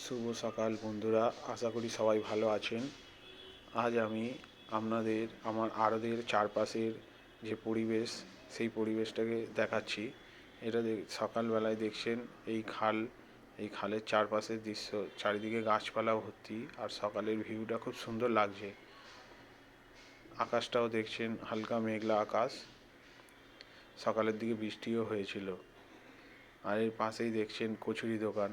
শুভ সকাল বন্ধুরা, আশা করি সবাই ভালো আছেন। আজ আমি আপনাদের আমার আড়তের চারপাশের যে পরিবেশ, সেই পরিবেশটাকে দেখাচ্ছি। এটা সকালবেলায় দেখছেন এই খালের চারপাশের দৃশ্য, চারিদিকে গাছপালা ভর্তি, আর সকালের ভিউটা খুব সুন্দর লাগছে। আকাশটাও দেখছেন হালকা মেঘলা আকাশ, সকালের দিকে বৃষ্টিও হয়েছিল। আর এর পাশেই দেখছেন কচুরি দোকান,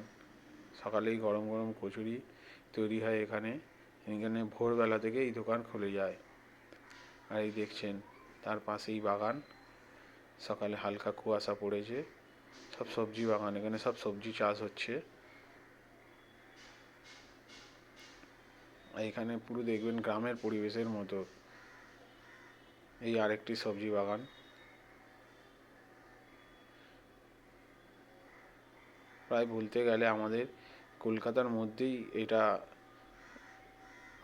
সকালেই গরম গরম কচুরি তৈরি হয় এখানে। ভোরবেলা থেকে এই দোকান খুলে যায়। আর এই দেখছেন তার পাশেই বাগান, সকালে হালকা কুয়াশা পড়েছে, সব সবজি বাগান, এখানে সব সবজি চাষ হচ্ছে। আর এখানে পুরো দেখবেন গ্রামের পরিবেশের মতো। এই আরেকটি সবজি বাগান। প্রায় বলতে গেলে আমাদের কলকাতার মধ্যেই এটা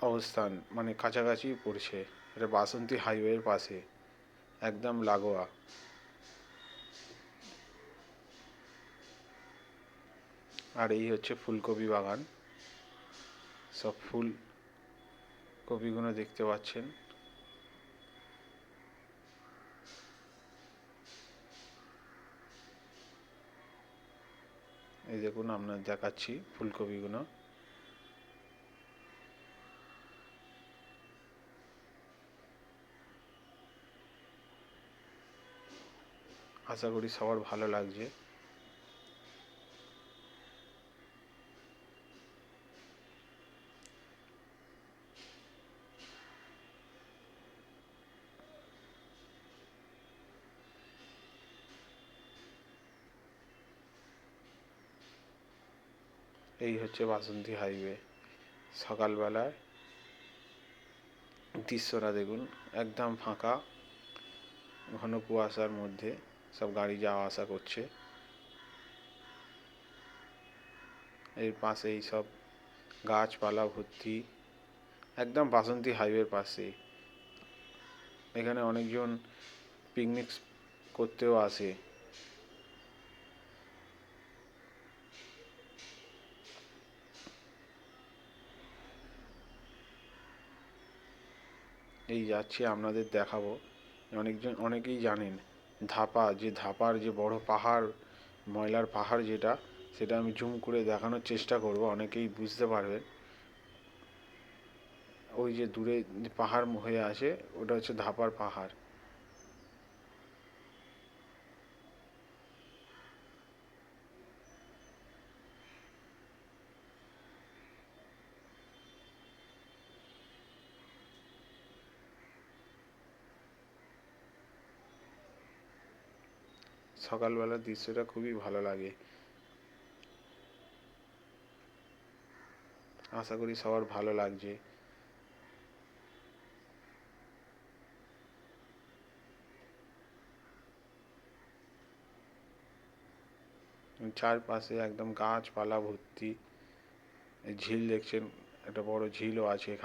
অবস্থান, মানে কাছাকাছি পড়ছে। এটা বাসন্তী হাইওয়ের পাশে, একদম লাগোয়া। আর এই হচ্ছে ফুলকপি বাগান, সব ফুলকপিগুলো দেখতে পাচ্ছেন। এই দেখুন, আপনার দেখাচ্ছি ফুলকপিগুলো। আশা করি সবার ভালো লাগছে। এই হচ্ছে বাসন্তী হাইওয়ে। সকালবেলায় দৃশ্যটা দেখুন, একদম ফাঁকা, ঘন কুয়াশার মধ্যে সব গাড়ি যাওয়া আসা করছে। এর পাশে এই সব গাছপালা ভর্তি, একদম বাসন্তী হাইওয়ের পাশে। এখানে অনেকজন পিকনিক করতেও আসে। এই যাচ্ছি, আপনাদের দেখাবো। অনেকেই জানেন ধাপার যে বড় পাহাড়, ময়লার পাহাড় যেটা, সেটা আমি জুম করে দেখানোর চেষ্টা করব, অনেকেই বুঝতে পারবেন। ওই যে দূরে পাহাড় হয়ে আসে, ওটা হচ্ছে ধাপার পাহাড়। সকালবেলার দৃশ্যটা খুবই ভালো লাগে। আশা করি সবার ভালো লাগছে। চারপাশে একদম গাছপালা ভর্তি। ঝিল দেখছেন, একটা বড় ঝিলও আছে এখানে।